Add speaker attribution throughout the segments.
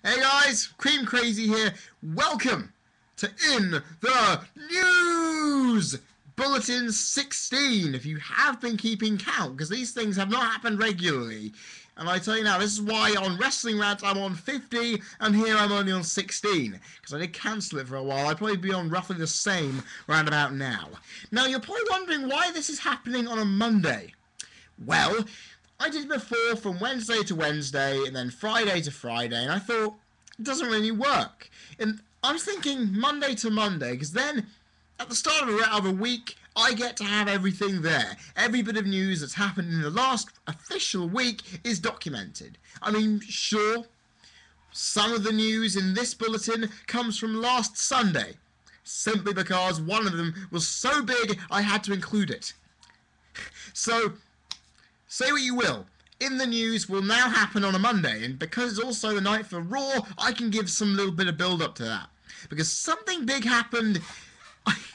Speaker 1: Hey guys, Cream Crazy here. Welcome to In the News! Bulletin 16, if you have been keeping count, because these things have not happened regularly. And I tell you now, this is why on Wrestling Rant I'm on 50, and here I'm only on 16. Because I did cancel it for a while, I'd probably be on roughly the same round about now. Now, you're probably wondering why this is happening on a Monday. Well, I did it before from Wednesday to Wednesday and then Friday to Friday, and I thought it doesn't really work. And I was thinking Monday to Monday, because then at the start of a week I get to have everything there. Every bit of news that's happened in the last official week is documented. I mean, sure, some of the news in this bulletin comes from last Sunday, simply because one of them was so big I had to include it. So, say what you will, In the News will now happen on a Monday, and because it's also the night for Raw, I can give some little bit of build-up to that. Because something big happened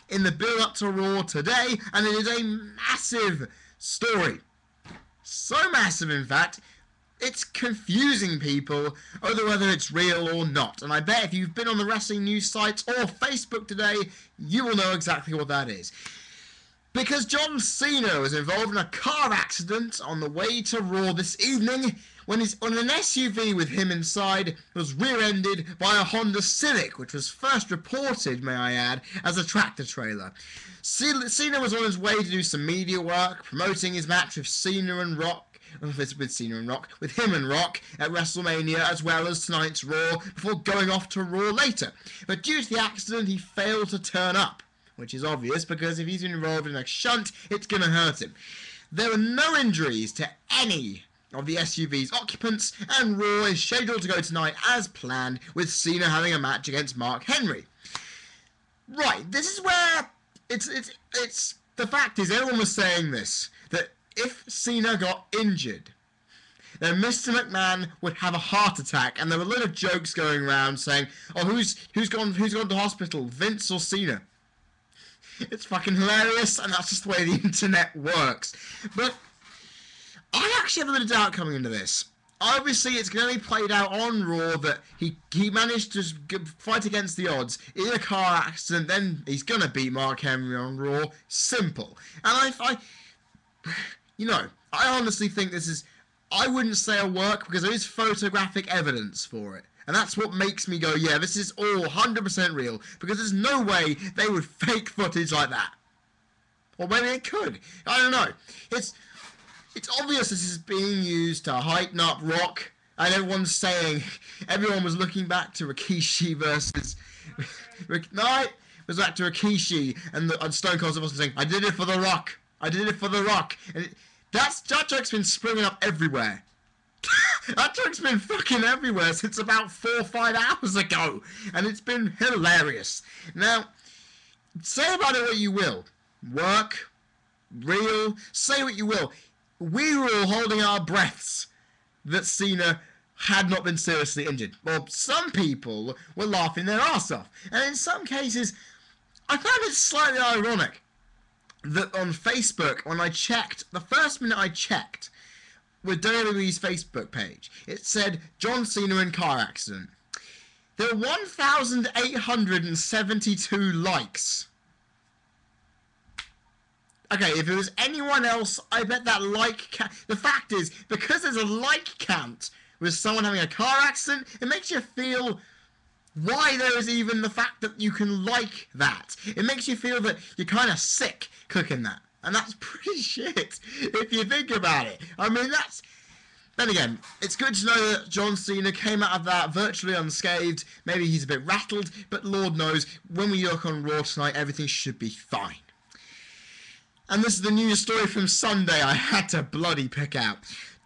Speaker 1: in the build-up to Raw today, and it is a massive story. So massive, in fact, it's confusing people over whether it's real or not. And I bet if you've been on the wrestling news sites or Facebook today, you will know exactly what that is. Because John Cena was involved in a car accident on the way to Raw this evening when he's on an SUV with him inside was rear-ended by a Honda Civic, which was first reported, may I add, as a tractor trailer. Cena was on his way to do some media work, promoting his match with Cena and Rock, with him and Rock at WrestleMania, as well as tonight's Raw, before going off to Raw later. But due to the accident, he failed to turn up, which is obvious because if he's involved in a shunt, it's going to hurt him. There were no injuries to any of the SUV's occupants, and Raw is scheduled to go tonight as planned, with Cena having a match against Mark Henry. Right, this is where it's the fact is, everyone was saying this, that if Cena got injured, then Mr. McMahon would have a heart attack, and there were a lot of jokes going around saying, "Oh, who's gone to hospital, Vince or Cena?" It's fucking hilarious, and that's just the way the internet works. But I actually have a little doubt coming into this. Obviously, it's going to be played out on Raw that he managed to fight against the odds in a car accident, then he's going to beat Mark Henry on Raw. Simple. And I honestly think this is, I wouldn't say a work because there is photographic evidence for it. And that's what makes me go, yeah, this is all 100% real. Because there's no way they would fake footage like that. Or maybe they could. I don't know. It's obvious this is being used to heighten up Rock. And everyone was looking back to Rikishi versus... it was back to Rikishi. And Stone Cold was saying, I did it for The Rock. I did it for The Rock. And that joke's been springing up everywhere. That joke's been fucking everywhere since about 4 or 5 hours ago, and it's been hilarious. Now, say about it what you will. Work, real, say what you will. We were all holding our breaths that Cena had not been seriously injured. Well, some people were laughing their arse off. And in some cases, I found it slightly ironic that on Facebook, when I checked, the first minute I checked, with WWE's Facebook page, it said John Cena in car accident. There were 1,872 likes. Okay, if it was anyone else, I bet that like count... The fact is, because there's a like count with someone having a car accident, it makes you feel why there is even the fact that you can like that. It makes you feel that you're kind of sick clicking that. And that's pretty shit, if you think about it. I mean, that's... Then again, it's good to know that John Cena came out of that virtually unscathed. Maybe he's a bit rattled, but Lord knows, when we look on Raw tonight, everything should be fine. And this is the news story from Sunday I had to bloody pick out.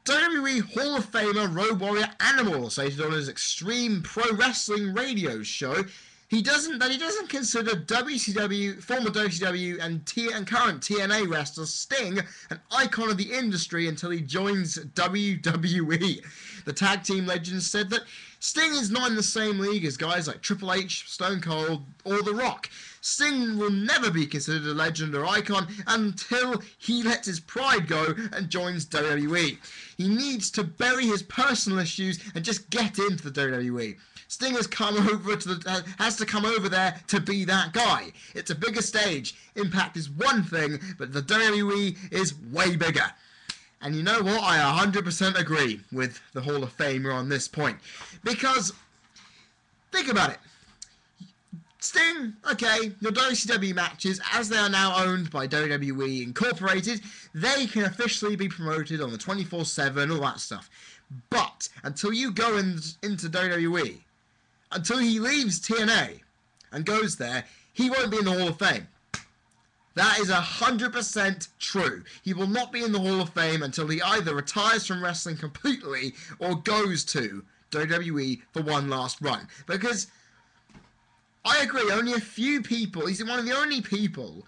Speaker 1: WWE Hall of Famer Road Warrior Animal, stated on his Extreme Pro Wrestling radio show, he doesn't consider WCW, former WCW and current TNA wrestler Sting an icon of the industry until he joins WWE. The tag team legend said that Sting is not in the same league as guys like Triple H, Stone Cold, or The Rock. Sting will never be considered a legend or icon until he lets his pride go and joins WWE. He needs to bury his personal issues and just get into the WWE. Sting has to come over there to be that guy. It's a bigger stage. Impact is one thing, but the WWE is way bigger. And you know what? I 100% agree with the Hall of Famer on this point. Because, think about it. Sting, okay, your WCW matches, as they are now owned by WWE Incorporated, they can officially be promoted on the 24/7, all that stuff. But, until you go into WWE, until he leaves TNA and goes there, he won't be in the Hall of Fame. That is 100% true. He will not be in the Hall of Fame until he either retires from wrestling completely or goes to WWE for one last run. Because, I agree, only a few people, he's one of the only people,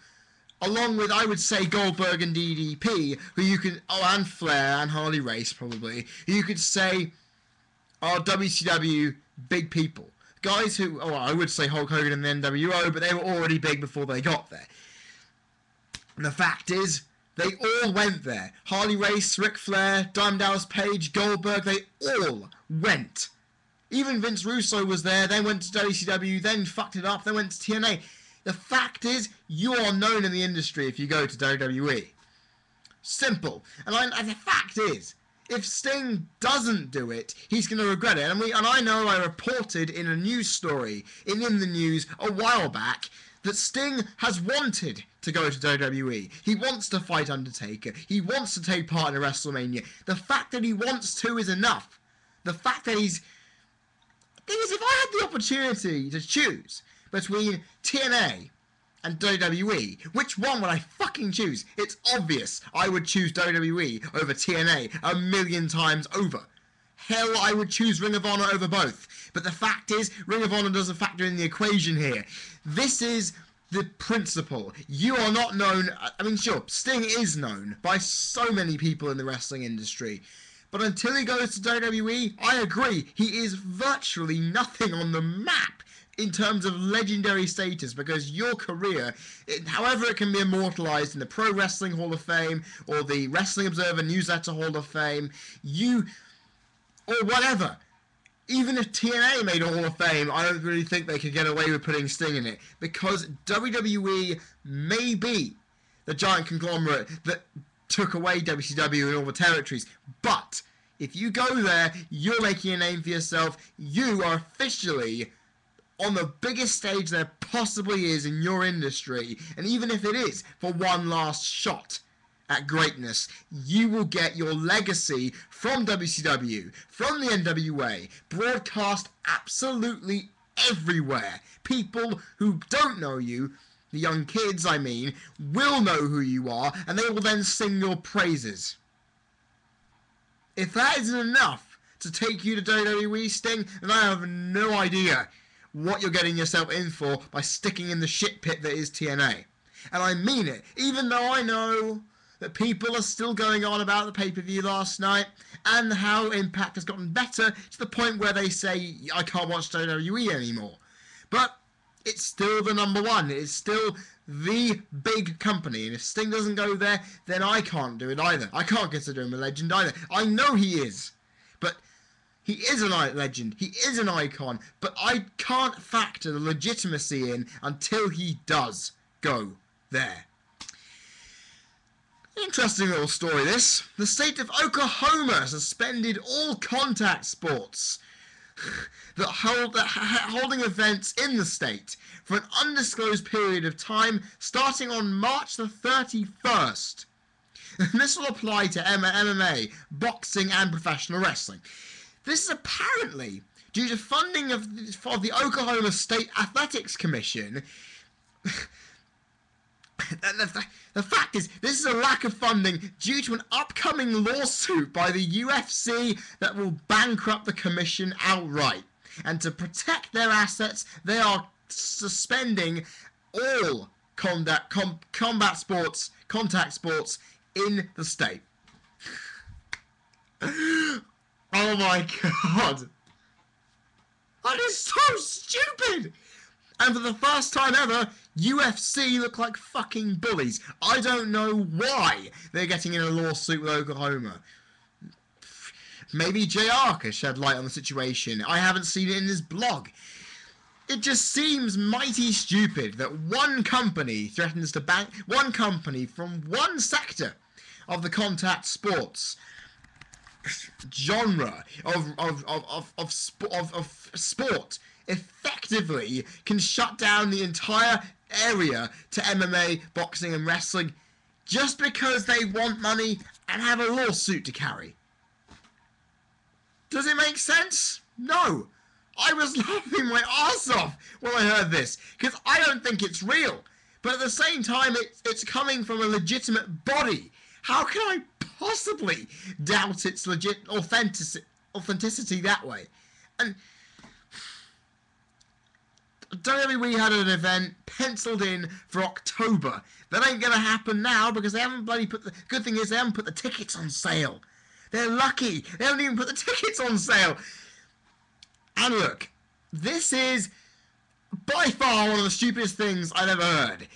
Speaker 1: along with, I would say, Goldberg and DDP, who you could, and Flair and Harley Race probably, who you could say are WCW big people. Guys who, I would say Hulk Hogan and the NWO, but they were already big before they got there. And the fact is, they all went there. Harley Race, Ric Flair, Diamond Dallas Page, Goldberg, they all went. Even Vince Russo was there, then went to WCW, then fucked it up, then went to TNA. The fact is, you are known in the industry if you go to WWE. Simple. And the fact is, if Sting doesn't do it, he's going to regret it. And I know I reported in a news story, in the news a while back, that Sting has wanted to go to WWE. He wants to fight Undertaker. He wants to take part in WrestleMania. The fact that he wants to is enough. The fact that he's... The thing is, if I had the opportunity to choose between TNA and WWE, which one would I fucking choose? It's obvious I would choose WWE over TNA 1,000,000 times over. Hell, I would choose Ring of Honor over both. But the fact is, Ring of Honor doesn't factor in the equation here. This is the principle. You are not known... I mean, sure, Sting is known by so many people in the wrestling industry. But until he goes to WWE, I agree, he is virtually nothing on the map in terms of legendary status, because your career, however it can be immortalized in the Pro Wrestling Hall of Fame or the Wrestling Observer Newsletter Hall of Fame, or whatever. Even if TNA made a Hall of Fame, I don't really think they could get away with putting Sting in it, because WWE may be the giant conglomerate that took away WCW in all the territories, but if you go there, you're making a name for yourself. You are officially on the biggest stage there possibly is in your industry, and even if it is for one last shot at greatness, you will get your legacy from WCW, from the NWA, broadcast absolutely everywhere. People who don't know you, the young kids I mean, will know who you are, and they will then sing your praises. If that isn't enough to take you to WWE, Sting, then I have no idea what you're getting yourself in for by sticking in the shit pit that is TNA. And I mean it, even though I know that people are still going on about the pay-per-view last night and how Impact has gotten better to the point where they say, I can't watch WWE anymore. But it's still the number one. It is still the big company. And if Sting doesn't go there, then I can't do it either. I can't consider him a legend either. I know he is. But he is a legend. He is an icon. But I can't factor the legitimacy in until he does go there. Interesting little story this. The state of Oklahoma suspended all contact sports holding events in the state for an undisclosed period of time starting on March the 31st. And this will apply to MMA, boxing and professional wrestling. This is apparently due to funding of the Oklahoma State Athletics Commission. The fact is, this is a lack of funding due to an upcoming lawsuit by the UFC that will bankrupt the commission outright. And to protect their assets, they are suspending all combat sports, contact sports in the state. Oh my god. That is so stupid! And for the first time ever, UFC look like fucking bullies. I don't know why they're getting in a lawsuit with Oklahoma. Maybe JR can shed light on the situation. I haven't seen it in his blog. It just seems mighty stupid that one company threatens to ban one company from one sector of the contact sports genre of sport effectively can shut down the entire area to MMA, boxing and wrestling just because they want money and have a lawsuit to carry. Does it make sense? No. I was laughing my arse off when I heard this, because I don't think it's real. But at the same time, it's coming from a legitimate body. How can I possibly doubt its legit authenticity that way? And WWE had an event penciled in for October. That ain't gonna happen now because they haven't bloody put the... Good thing is they haven't put the tickets on sale. They're lucky. They haven't even put the tickets on sale. And look, this is by far one of the stupidest things I've ever heard.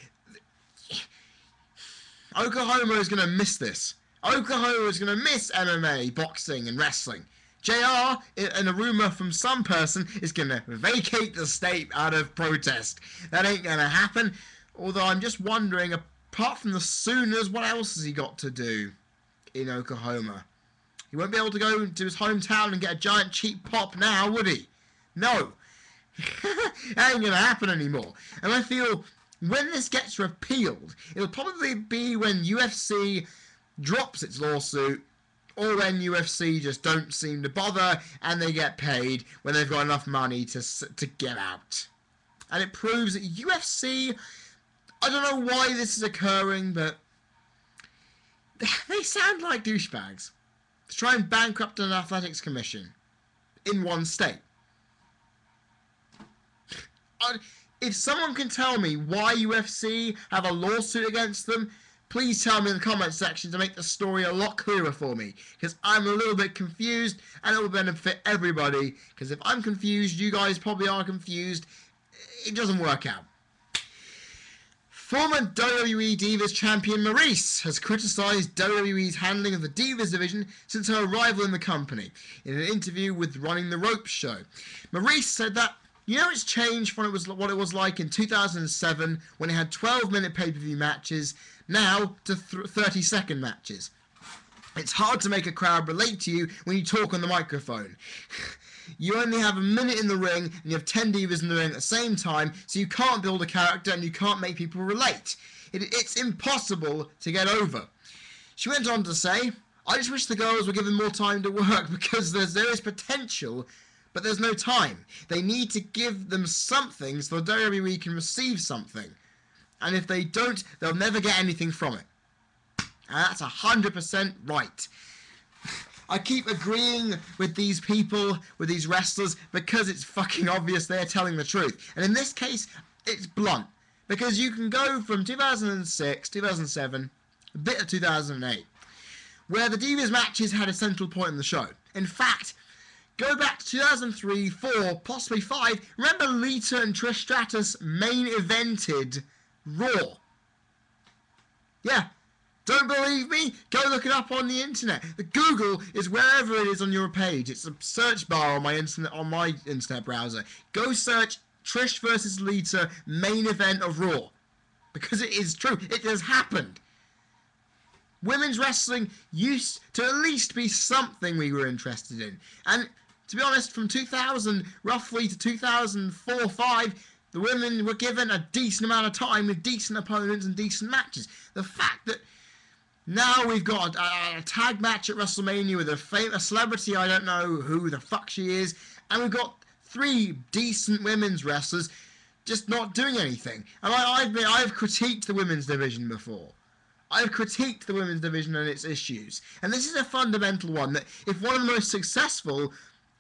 Speaker 1: Oklahoma is going to miss this. Oklahoma is going to miss MMA, boxing and wrestling. JR, and a rumour from some person, is going to vacate the state out of protest. That ain't going to happen. Although I'm just wondering, apart from the Sooners, what else has he got to do in Oklahoma? He won't be able to go to his hometown and get a giant cheap pop now, would he? No. That ain't going to happen anymore. And I feel when this gets repealed, it'll probably be when UFC drops its lawsuit, or when UFC just don't seem to bother and they get paid when they've got enough money to get out. And it proves that UFC, I don't know why this is occurring, but they sound like douchebags to try and bankrupt an athletics commission in one state. If someone can tell me why UFC have a lawsuit against them, please tell me in the comment section to make the story a lot clearer for me, because I'm a little bit confused and it will benefit everybody, because if I'm confused, you guys probably are confused. It doesn't work out. Former WWE Divas champion Maryse has criticised WWE's handling of the Divas division since her arrival in the company. In an interview with Running the Ropes show, Maryse said that, you know, it's changed from what it was like in 2007 when it had 12-minute pay-per-view matches, now to 30-second matches. It's hard to make a crowd relate to you when you talk on the microphone. You only have a minute in the ring, and you have 10 divas in the ring at the same time, so you can't build a character and you can't make people relate. It's impossible to get over. She went on to say, I just wish the girls were given more time to work because there is potential, but there's no time. They need to give them something so the WWE can receive something. And if they don't, they'll never get anything from it. And that's 100% right. I keep agreeing with these people, with these wrestlers, because it's fucking obvious they're telling the truth. And in this case, it's blunt. Because you can go from 2006, 2007, a bit of 2008, where the Divas matches had a central point in the show. In fact, go back to 2003, 4, possibly 5. Remember Lita and Trish Stratus main evented Raw? Yeah. Don't believe me? Go look it up on the internet. The Google is wherever it is on your page. It's a search bar on my internet browser. Go search Trish versus Lita main event of Raw. Because it is true. It has happened. Women's wrestling used to at least be something we were interested in. And to be honest, from 2000 roughly to 2004-5, the women were given a decent amount of time with decent opponents and decent matches. The fact that now we've got a tag match at WrestleMania with a celebrity, I don't know who the fuck she is, and we've got 3 decent women's wrestlers just not doing anything. And I've critiqued the women's division before. I've critiqued the women's division and its issues. And this is a fundamental one, that if one of the most successful,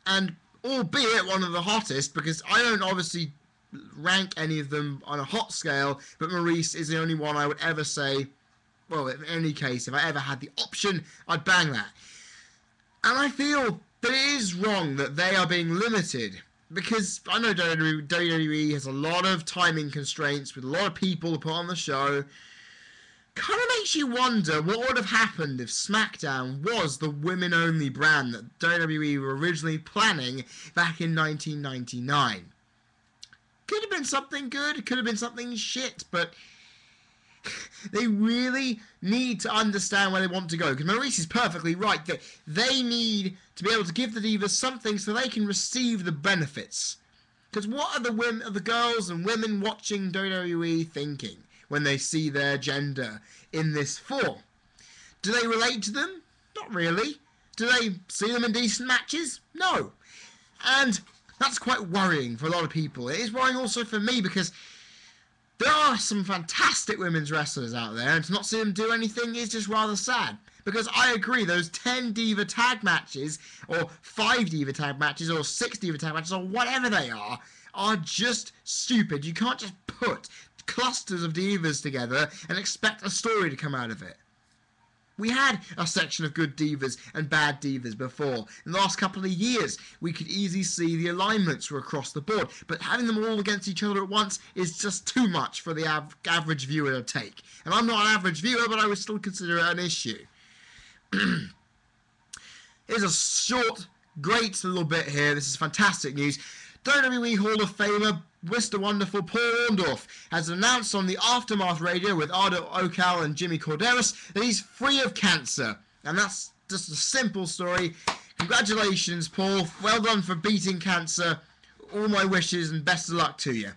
Speaker 1: and albeit one of the hottest, because I don't obviously rank any of them on a hot scale, but Maurice is the only one I would ever say, well, in any case, if I ever had the option, I'd bang that. And I feel that it is wrong that they are being limited, because I know WWE has a lot of timing constraints with a lot of people to put on the show. Kind of makes you wonder what would have happened if SmackDown was the women-only brand that WWE were originally planning back in 1999. Could have been something good, could have been something shit, but they really need to understand where they want to go. Because Maurice is perfectly right that they need to be able to give the Divas something so they can receive the benefits. Because what are the girls and women watching WWE thinking when they see their gender in this form? Do they relate to them? Not really. Do they see them in decent matches? No. And that's quite worrying for a lot of people. It is worrying also for me, because there are some fantastic women's wrestlers out there, and to not see them do anything is just rather sad. Because I agree, those 10 Diva tag matches, or 5 Diva tag matches, or 6 Diva tag matches, or whatever they are just stupid. You can't just put clusters of Divas together and expect a story to come out of it. We had a section of good Divas and bad Divas before. In the last couple of years, we could easily see the alignments were across the board, but having them all against each other at once is just too much for the average viewer to take. And I'm not an average viewer, but I would still consider it an issue. Here's a short, great little bit here. This is fantastic news. WWE Hall of Famer Mr. Wonderful Paul Orndorff has announced on the Aftermath Radio with Ardo Okal and Jimmy Corderas that he's free of cancer. And that's just a simple story. Congratulations, Paul. Well done for beating cancer. All my wishes and best of luck to you.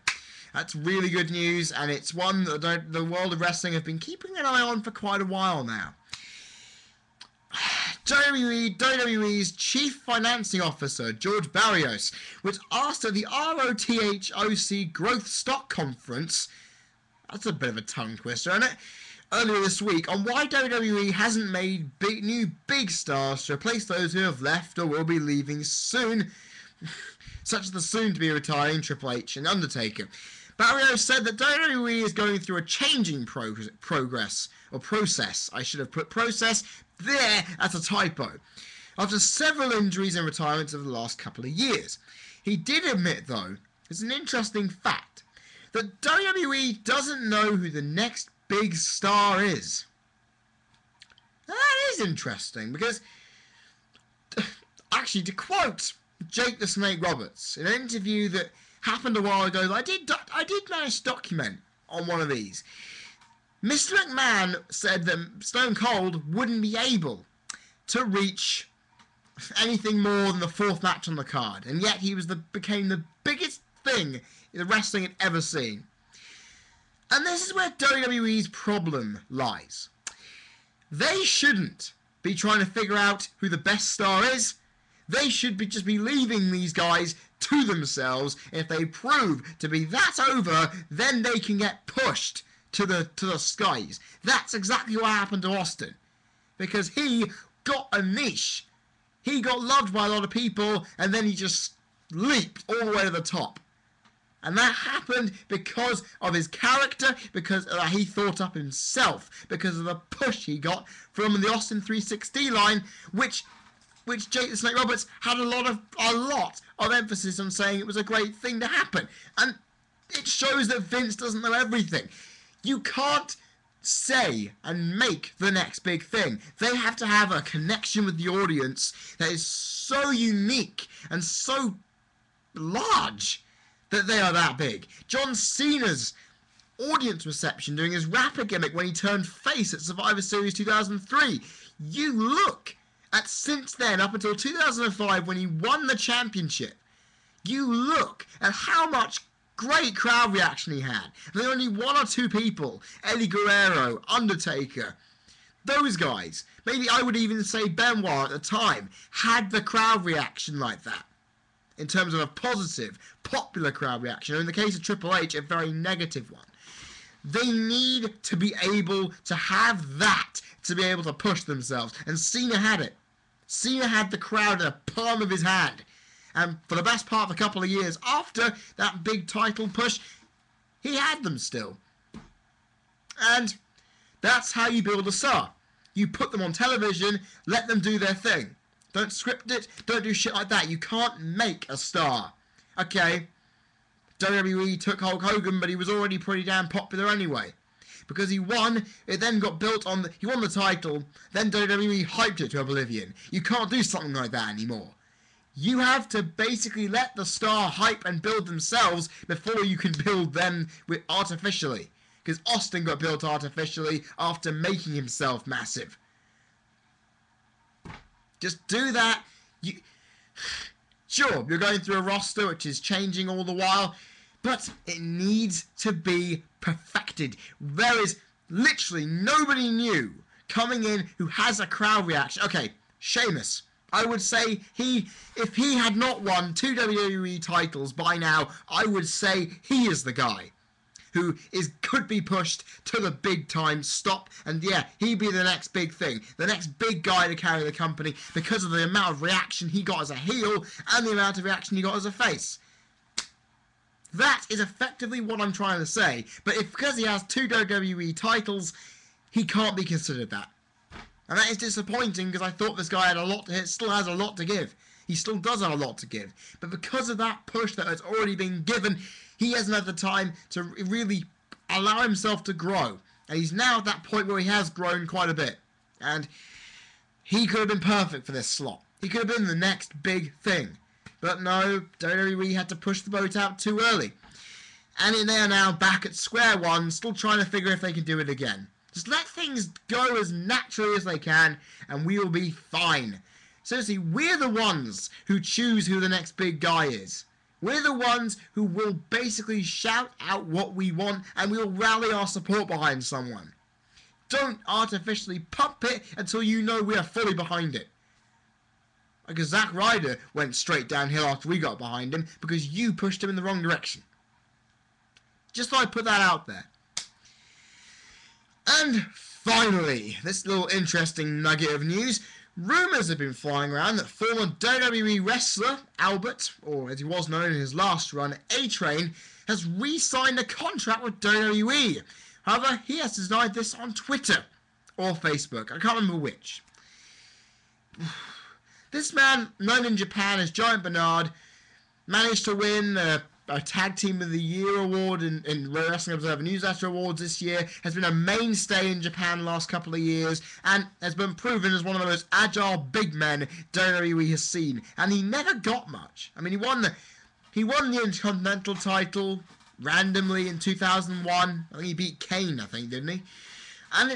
Speaker 1: That's really good news, and it's one that the world of wrestling have been keeping an eye on for quite a while now. WWE's Chief Financing Officer, George Barrios, was asked at the ROTHOC Growth Stock Conference, that's a bit of a tongue twister, isn't it, earlier this week, on why WWE hasn't made new big stars to replace those who have left or will be leaving soon, such as the soon-to-be retiring Triple H and Undertaker. Barrios said that WWE is going through a changing process. I should have put process there as a typo. After several injuries and retirements over the last couple of years. He did admit, though, it's an interesting fact, that WWE doesn't know who the next big star is. Now, that is interesting, because, actually, to quote Jake the Snake Roberts, in an interview that happened a while ago, I did manage to document on one of these, Mr. McMahon said that Stone Cold wouldn't be able to reach anything more than the 4th match on the card, and yet he became the biggest thing the wrestling had ever seen. And this is where WWE's problem lies. They shouldn't be trying to figure out who the best star is. They should just be leaving these guys to themselves. If they prove to be that over, then they can get pushed to the skies. That's exactly what happened to Austin, because he got a niche. He got loved by a lot of people, and then he just leaped all the way to the top. And that happened because of his character, because he thought up himself, because of the push he got from the Austin 360 line, which Jake the Snake Roberts had a lot of emphasis on saying it was a great thing to happen. And it shows that Vince doesn't know everything. You can't say and make the next big thing. They have to have a connection with the audience that is so unique and so large that they are that big. John Cena's audience reception during his rapper gimmick when he turned face at Survivor Series 2003. You look at since then, up until 2005 when he won the championship, you look at how much great crowd reaction he had. There were only 1 or 2 people, Eddie Guerrero, Undertaker, those guys, maybe I would even say Benoit at the time, had the crowd reaction like that. In terms of a positive, popular crowd reaction, or in the case of Triple H, a very negative one. They need to be able to have that to be able to push themselves. And Cena had it. Cena had the crowd in the palm of his hand. And for the best part of a couple of years after that big title push, he had them still. And that's how you build a star. You put them on television, let them do their thing. Don't script it, don't do shit like that. You can't make a star. Okay, WWE took Hulk Hogan, but he was already pretty damn popular anyway. Because he won, it then got built on he won the title, then WWE hyped it to oblivion. You can't do something like that anymore. You have to basically let the star hype and build themselves before you can build them artificially. Because Austin got built artificially after making himself massive. Just do that. Sure, you're going through a roster which is changing all the while, but it needs to be perfected. There is literally nobody new coming in who has a crowd reaction. Okay, Sheamus. I would say if he had not won 2 WWE titles by now, I would say he is the guy who could be pushed to the big time stop, and yeah, he'd be the next big thing, the next big guy to carry the company because of the amount of reaction he got as a heel and the amount of reaction he got as a face. That is effectively what I'm trying to say, but because he has 2 WWE titles, he can't be considered that. And that is disappointing because I thought this guy had a lot to still has a lot to give. He still does have a lot to give. But because of that push that has already been given, he hasn't had the time to really allow himself to grow. And he's now at that point where he has grown quite a bit. And he could have been perfect for this slot. He could have been the next big thing. But no, WWE had to push the boat out too early. And they are now back at square one, still trying to figure if they can do it again. Just let things go as naturally as they can, and we will be fine. Seriously, we're the ones who choose who the next big guy is. We're the ones who will basically shout out what we want, and we will rally our support behind someone. Don't artificially pump it until you know we are fully behind it. Because Zack Ryder went straight downhill after we got behind him, because you pushed him in the wrong direction. Just thought I'd put that out there. And finally, this little interesting nugget of news. Rumours have been flying around that former WWE wrestler Albert, or as he was known in his last run, A-Train, has re-signed a contract with WWE. However, he has denied this on Twitter or Facebook. I can't remember which. This man, known in Japan as Giant Bernard, managed to win a Tag Team of the Year award in Wrestling Observer Newsletter Awards this year, has been a mainstay in Japan the last couple of years, and has been proven as one of the most agile big men WWE has seen. And he never got much. I mean, he won the Intercontinental title randomly in 2001. I think he beat Kane, didn't he? And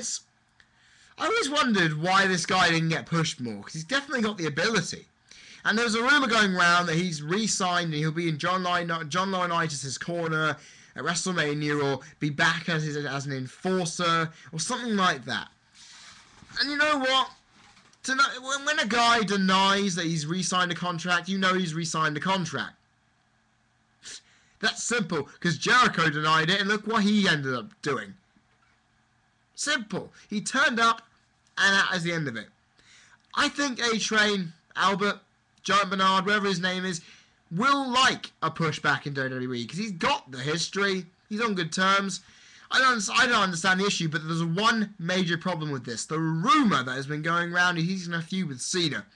Speaker 1: I always wondered why this guy didn't get pushed more, because he's definitely got the ability. And there's a rumour going around that he's re-signed and he'll be in John Laurinaitis' corner at WrestleMania, or be back as an enforcer or something like that. And you know what? When a guy denies that he's re-signed a contract, you know he's re-signed a contract. That's simple, because Jericho denied it and look what he ended up doing. Simple. He turned up and that is the end of it. I think A-Train, Albert, Giant Bernard, whatever his name is, will like a push back in WWE because he's got the history. He's on good terms. I don't understand the issue, but there's one major problem with this. The rumour that has been going around is he's in a feud with Cena.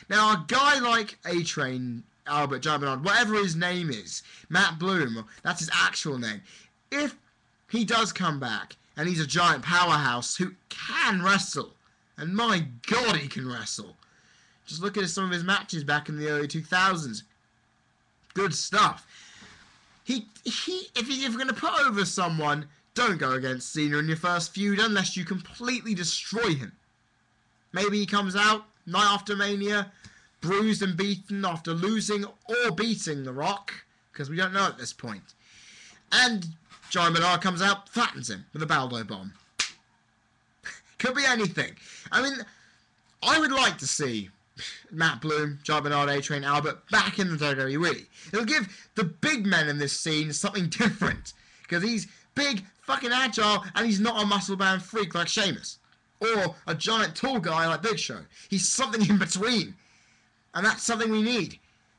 Speaker 1: Now, a guy like A-Train, Albert, Giant Bernard, whatever his name is, Matt Bloom, that's his actual name, if he does come back and he's a giant powerhouse who can wrestle, and my God, he can wrestle. Just look at some of his matches back in the early 2000s. Good stuff. If you're going to put over someone, don't go against Cena in your first feud unless you completely destroy him. Maybe he comes out night after Mania, bruised and beaten after losing or beating The Rock, because we don't know at this point. And Giant Bernard comes out, flattens him with a Baldo bomb. Could be anything. I mean, I would like to see Matt Bloom, Giant Bernard, A-Train, Albert back in the WWE. It'll give the big men in this scene something different, because he's big, fucking agile, and he's not a muscle-bound freak like Sheamus, or a giant tall guy like Big Show. He's something in between, and that's something we need.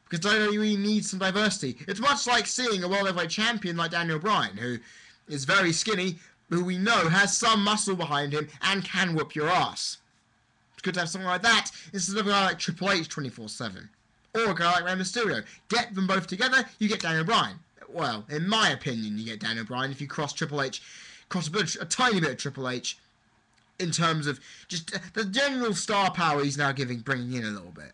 Speaker 1: because WWE needs some diversity. It's much like seeing a World Heavyweight Champion like Daniel Bryan, who is very skinny, who we know has some muscle behind him and can whoop your ass. It's good to have something like that instead of a guy like Triple H 24/7. Or a guy like Rey Mysterio. Get them both together, you get Daniel Bryan. Well, in my opinion, you get Daniel Bryan if you cross Triple H, a tiny bit of Triple H, in terms of just the general star power he's now bringing in a little bit.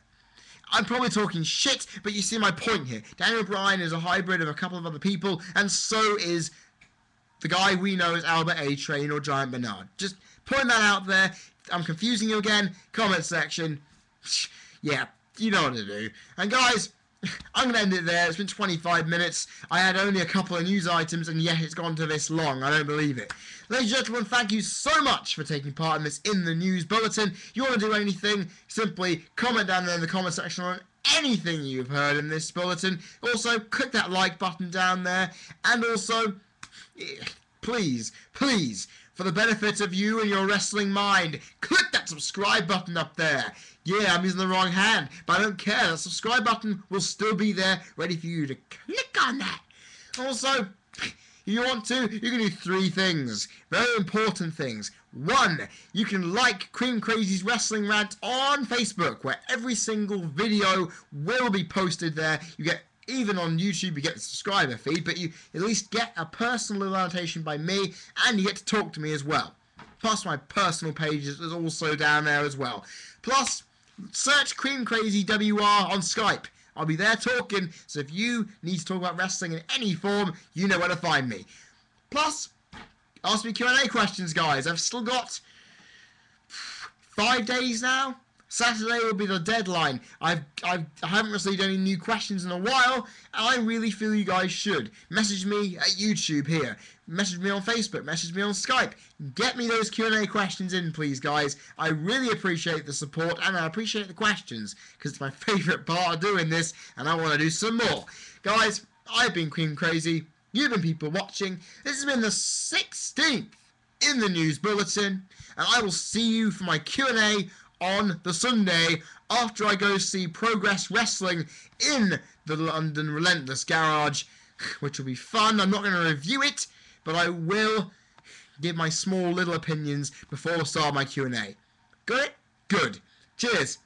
Speaker 1: I'm probably talking shit, but you see my point here. Daniel Bryan is a hybrid of a couple of other people, and so is the guy we know as Albert A. Train or Giant Bernard. Just putting that out there. I'm confusing you again. Comment section. Yeah, you know what to do. And guys, I'm going to end it there. It's been 25 minutes. I had only a couple of news items, and yet it's gone to this long. I don't believe it. Ladies and gentlemen, thank you so much for taking part in this In the News Bulletin. If you want to do anything, simply comment down there in the comment section on anything you've heard in this bulletin. Also, click that like button down there. And also, please, for the benefit of you and your wrestling mind, click that subscribe button up there. Yeah, I'm using the wrong hand, but I don't care. The subscribe button will still be there, ready for you to click on that. Also, if you want to, you can do 3 things. Very important things. 1, you can like Cream Crazy's Wrestling Rant on Facebook, where every single video will be posted there. You get, even on YouTube, you get the subscriber feed, but you at least get a personal little annotation by me, and you get to talk to me as well. Plus, my personal page is also down there as well. Plus, search CreamCrazyWR on Skype. I'll be there talking, so if you need to talk about wrestling in any form, you know where to find me. Plus, ask me Q&A questions, guys. I've still got 5 days now. Saturday will be the deadline. I haven't received any new questions in a while, and I really feel you guys should. Message me at YouTube here. Message me on Facebook. Message me on Skype. Get me those Q&A questions in, please, guys. I really appreciate the support, and I appreciate the questions, because it's my favourite part of doing this, and I want to do some more. Guys, I've been Cream Crazy. You've been people watching. This has been the 16th In the News Bulletin, and I will see you for my Q&A on the Sunday after I go see Progress Wrestling in the London Relentless Garage, which will be fun. I'm not going to review it, but I will give my small little opinions before I start my Q&A. Got it? Good. Cheers.